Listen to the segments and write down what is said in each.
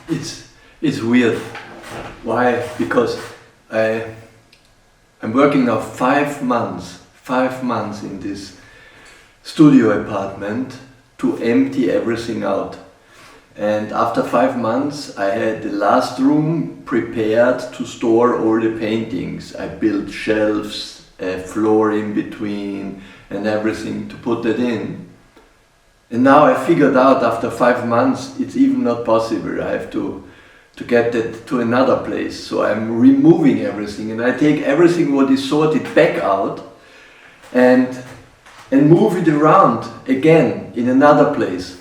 it's weird. Why? Because I'm working now 5 months in this studio apartment to empty everything out. And after 5 months I had the last room prepared to store all the paintings. I built shelves, a floor in between and everything to put that in. And now I figured out after 5 months it's even not possible. I have to get that to another place. So I'm removing everything and I take everything what is sorted back out and move it around again in another place.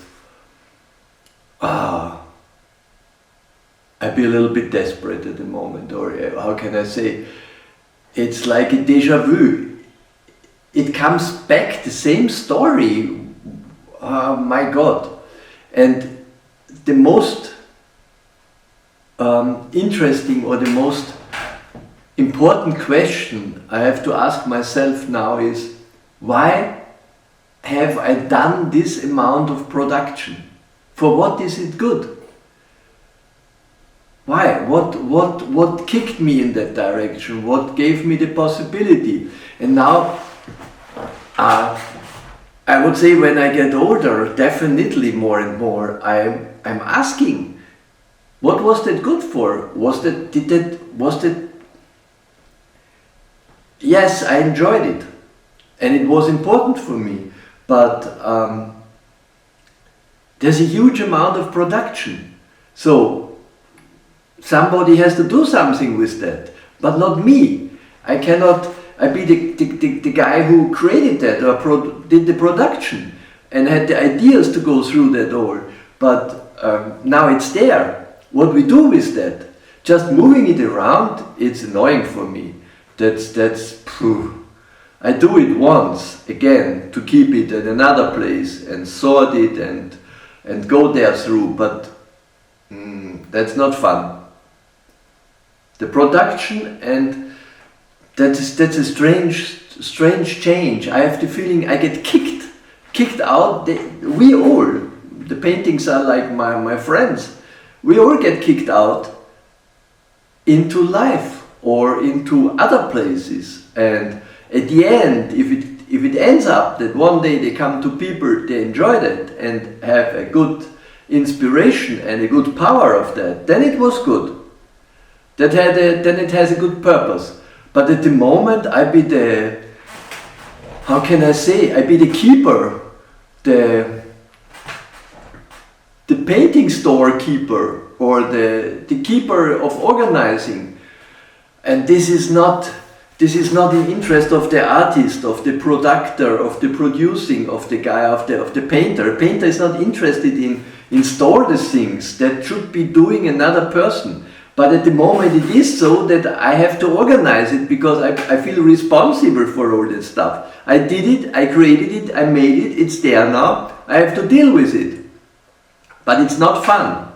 I'd be a little bit desperate at the moment, or how can I say, it's like a déjà vu. It comes back, the same story. Oh my God. And the most interesting or the most important question I have to ask myself now is, why have I done this amount of production? For what is it good? Why? What kicked me in that direction? What gave me the possibility? And now, I would say when I get older, definitely more and more, I'm asking, what was that good for? Was that? Yes, I enjoyed it, and it was important for me, but there's a huge amount of production. So somebody has to do something with that, but not me. I cannot be the guy who created that or did the production and had the ideas to go through that all. But now it's there. What we do with that, just moving it around, it's annoying for me. I do it once again to keep it at another place and sort it and go there through, but that's not fun. The production, and that's a strange change. I have the feeling I get kicked out. We all, the paintings are like my friends. We all get kicked out into life or into other places. And at the end, if it ends up that one day they come to people, they enjoy that and have a good inspiration and a good power of that, then it was good. Then it has a good purpose. But at the moment, I be the keeper, the painting store keeper, or the keeper of organizing. And this is not in interest of the artist, of the producer, of the producing, of the guy, of the painter. A painter is not interested in store the things that should be doing another person. But at the moment it is so that I have to organize it because I feel responsible for all that stuff. I did it, I created it, I made it, it's there now, I have to deal with it. But it's not fun.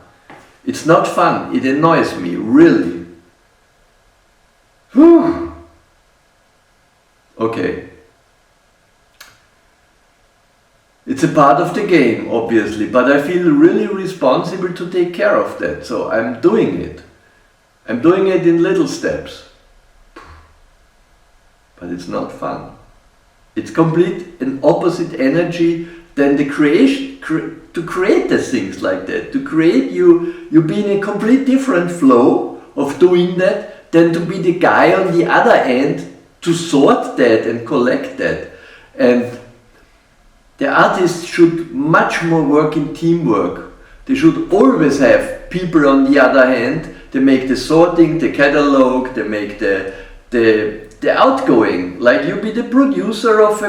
It's not fun, it annoys me, really. Whew. Okay. It's a part of the game, obviously, but I feel really responsible to take care of that, so I'm doing it. I'm doing it in little steps. But it's not fun. It's complete and opposite energy than the creation, to create the things like that. To create, you be in a complete different flow of doing that than to be the guy on the other end to sort that and collect that. And the artists should much more work in teamwork. They should always have people on the other hand. They make the sorting, the catalog, they make the outgoing. Like you be the producer of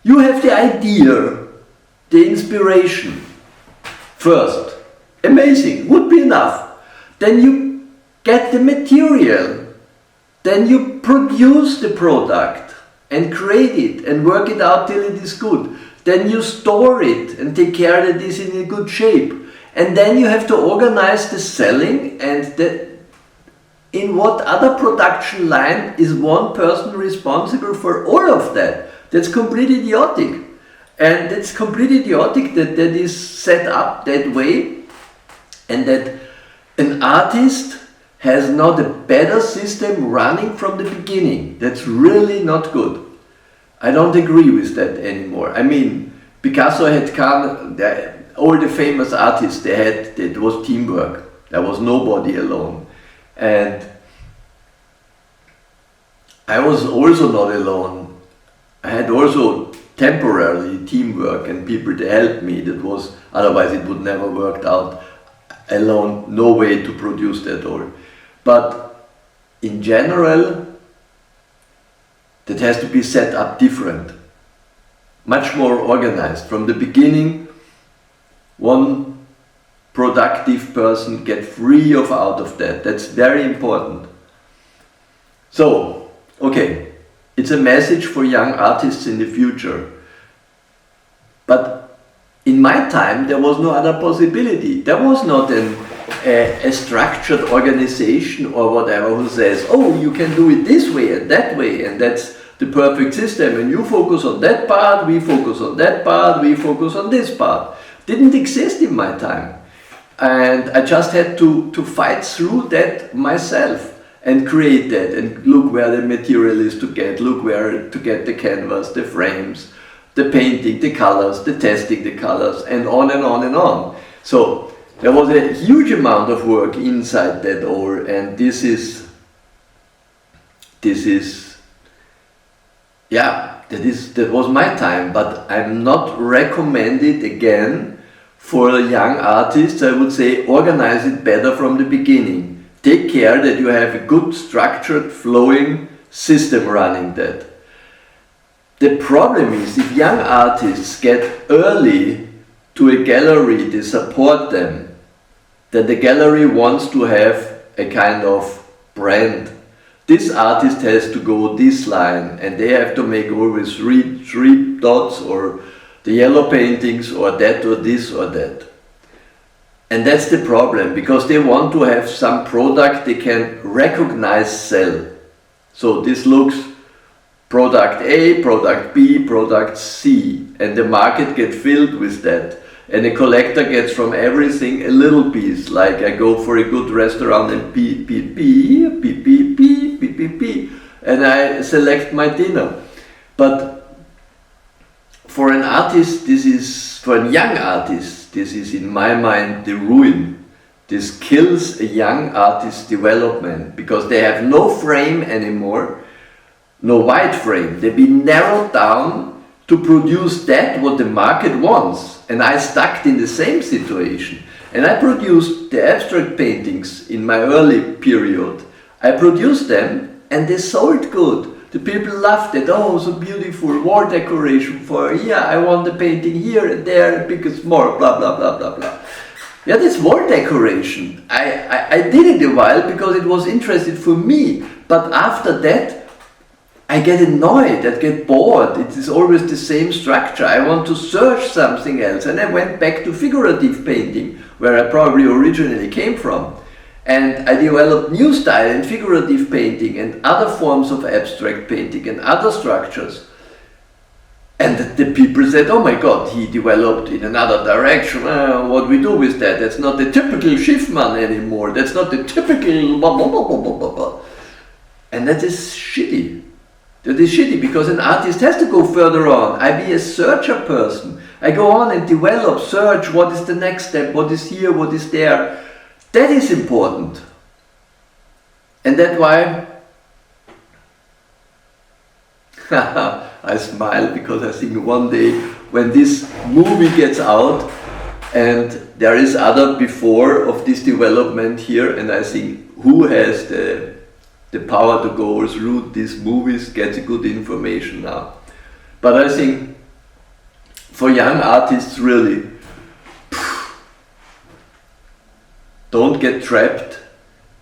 you have the idea, the inspiration. First, amazing, would be enough. Then you get the material. Then you produce the product and create it and work it out till it is good. Then you store it and take care that it is in a good shape. And then you have to organize the selling and in what other production line is one person responsible for all of that? That's completely idiotic. And it's completely idiotic that that is set up that way, and that an artist has not a better system running from the beginning. That's really not good. I don't agree with that anymore. I mean, Picasso had all the famous artists they had, it was teamwork. There was nobody alone. And I was also not alone. I had also temporarily teamwork and people that helped me. That was, otherwise it would never worked out. Alone, no way to produce that all. But in general, that has to be set up different, much more organized. From the beginning, one productive person get free of out of that. That's very important. So, okay, it's a message for young artists in the future. But in my time, there was no other possibility. There was not a structured organization or whatever who says, oh, you can do it this way and that's the perfect system, and you focus on that part, we focus on that part, we focus on this part. Didn't exist in my time. And I just had to fight through that myself and create that and look where the material is to get, look where to get the canvas, the frames, the painting, the colors, the testing the colors, and on and on and on. So there was a huge amount of work inside that all, and this is that was my time, but I'm not recommended again for young artists. I would say organize it better from the beginning. Take care that you have a good structured flowing system running that. The problem is if young artists get early to a gallery, they support them, then the gallery wants to have a kind of brand. This artist has to go this line, and they have to make always three dots or the yellow paintings or that or this or that. And that's the problem, because they want to have some product they can recognize, sell. So this looks product A, product B, product C, and the market gets filled with that. And the collector gets from everything a little piece, like I go for a good restaurant and and I select my dinner. But for an artist, for a young artist, this is in my mind the ruin. This kills a young artist's development, because they have no frame anymore, no wide frame. They've been narrowed down to produce that what the market wants. And I stuck in the same situation. And I produced the abstract paintings in my early period. I produced them and they sold good. The people loved it. Oh, so beautiful, wall decoration for, yeah, I want the painting here and there, big and small, blah, blah, blah, blah, blah. Yeah, this wall decoration, I did it a while because it was interesting for me. But after that, I get annoyed, I get bored, it is always the same structure, I want to search something else. And I went back to figurative painting, where I probably originally came from. And I developed new style in figurative painting and other forms of abstract painting and other structures. And the people said, oh my God, he developed in another direction, what we do with that? That's not the typical Schiffmann anymore, that's not the typical blah, blah, blah, blah, blah, blah. And that is shitty. That is shitty, because an artist has to go further on. I be a searcher person. I go on and develop, search, what is the next step, what is here, what is there. That is important. And that's why I smile, because I think one day when this movie gets out and there is other before of this development here, and I think who has the power to go through these movies gets good information now. But I think for young artists, really, don't get trapped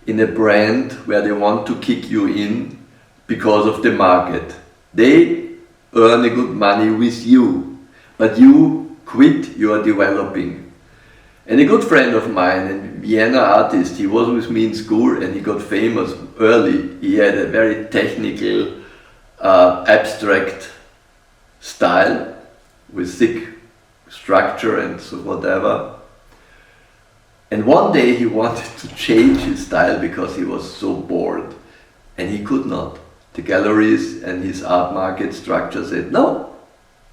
in a brand where they want to kick you in because of the market. They earn a good money with you, but you quit your developing. And a good friend of mine, a Vienna artist, he was with me in school and he got famous early. He had a very technical, abstract style. with thick structure and so whatever. And one day he wanted to change his style because he was so bored, and he could not. The galleries and his art market structure said, no,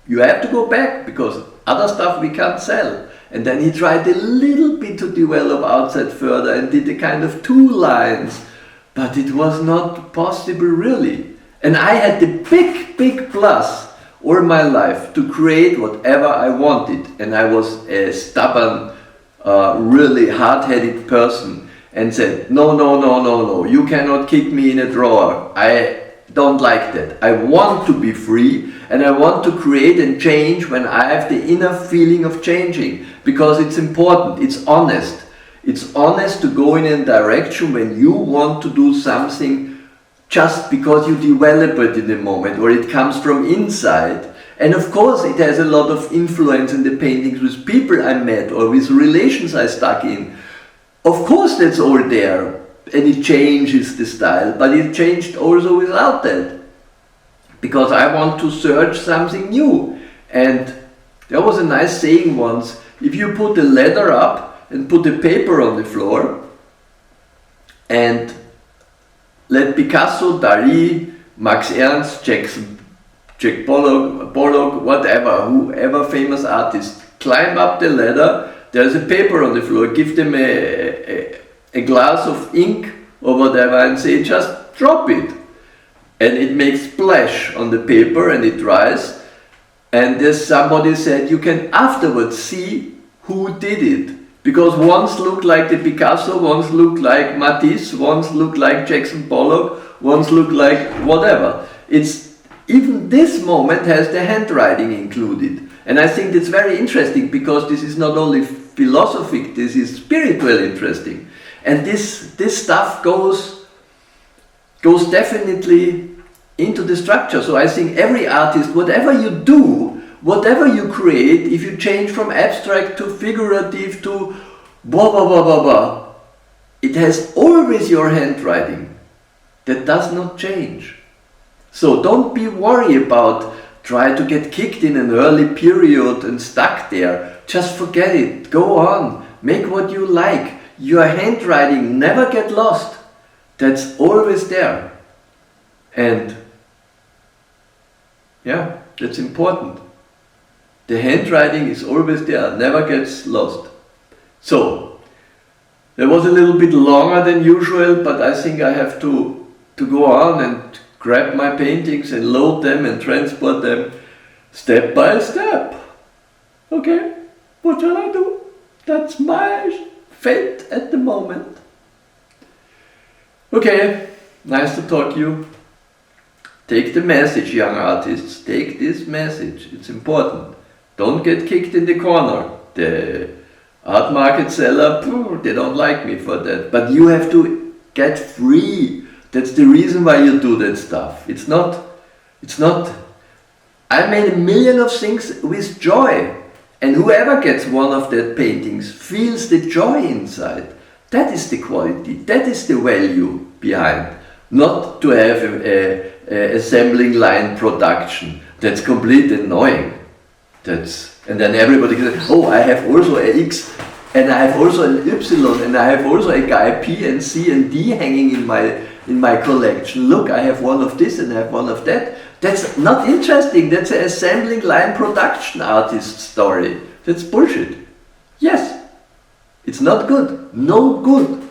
you have to go back because other stuff we can't sell. And then he tried a little bit to develop outside further and did a kind of 2 lines, but it was not possible really. And I had the big plus all my life to create whatever I wanted. And I was a stubborn, really hard-headed person and said, no, you cannot kick me in a drawer. I don't like that. I want to be free and I want to create and change when I have the inner feeling of changing, because it's important, it's honest. It's honest to go in a direction when you want to do something just because you develop it in the moment or it comes from inside. And of course it has a lot of influence in the paintings with people I met or with relations I stuck in. Of course that's all there. And it changes the style, but it changed also without that. Because I want to search something new. And there was a nice saying once, if you put a ladder up and put a paper on the floor and let Picasso, Dali, Max Ernst, Jack Pollock, whatever, whoever famous artist climb up the ladder, there's a paper on the floor, give them a glass of ink or whatever and say just drop it, and it makes splash on the paper and it dries, and there's somebody said you can afterwards see who did it, because once looked like the Picasso, once looked like Matisse, once looked like Jackson Pollock, once looked like whatever. It's even this moment has the handwriting included, and I think it's very interesting because this is not only philosophic, this is spiritual interesting. And this stuff goes definitely into the structure. So I think every artist, whatever you do, whatever you create, if you change from abstract to figurative to blah blah blah blah blah, it has always your handwriting. That does not change. So don't be worried about try to get kicked in an early period and stuck there. Just forget it. Go on. Make what you like. Your handwriting never get lost. That's always there. And yeah, that's important. The handwriting is always there, never gets lost. So, that was a little bit longer than usual, but I think I have to go on and grab my paintings and load them and transport them step by step. Okay, what shall I do? That's my fate at the moment. Okay, nice to talk to you. Take the message, young artists. Take this message. It's important. Don't get kicked in the corner. The art market seller, they don't like me for that. But you have to get free. That's the reason why you do that stuff. It's not. I made a million of things with joy. And whoever gets one of that paintings feels the joy inside. That is the quality, that is the value behind. Not to have a assembling line production. That's completely annoying. And then everybody can say, oh, I have also a X, and I have also an Y, and I have also a guy P and C and D hanging in my collection. Look, I have one of this and I have one of that. That's not interesting. That's an assembling line production artist story. That's bullshit. Yes, it's not good. No good.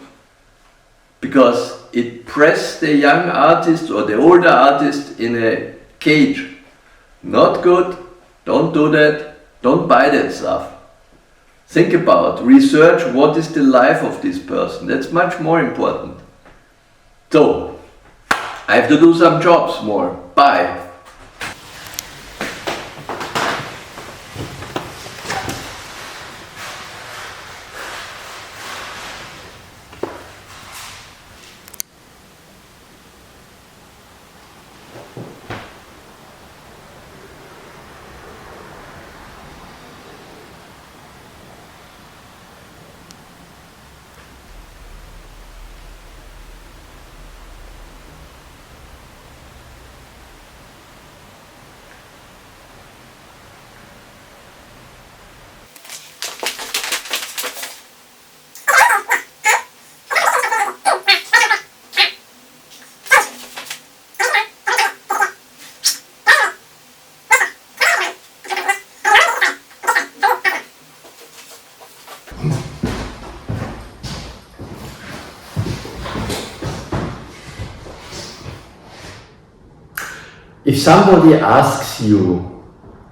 Because it presses the young artist or the older artist in a cage. Not good. Don't do that. Don't buy that stuff. Think about, research what is the life of this person. That's much more important. So, I have to do some jobs more. Bye. If somebody asks you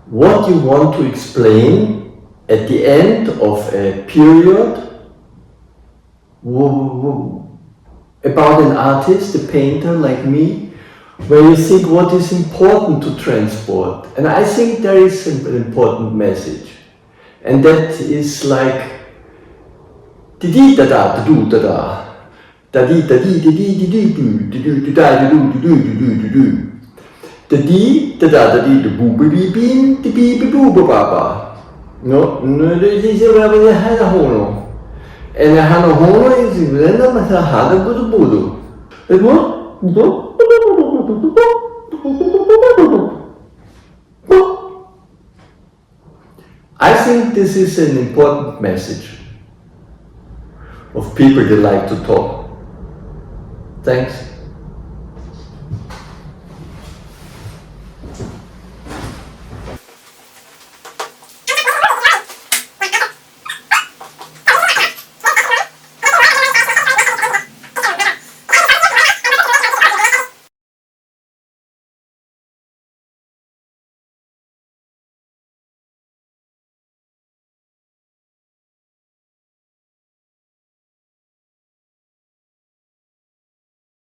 what you want to explain at the end of a period about an artist, a painter like me, where you think what is important to transport. And I think there is an important message. And that is like di da da da do da da da di da di da di da di do da da do do do the di da da da di the boo bee bean the bee boo ba ba no this is a very hana hono and a hana hono is then a masa hana budu budu it what I think this is an important message of people that like to talk. Thanks.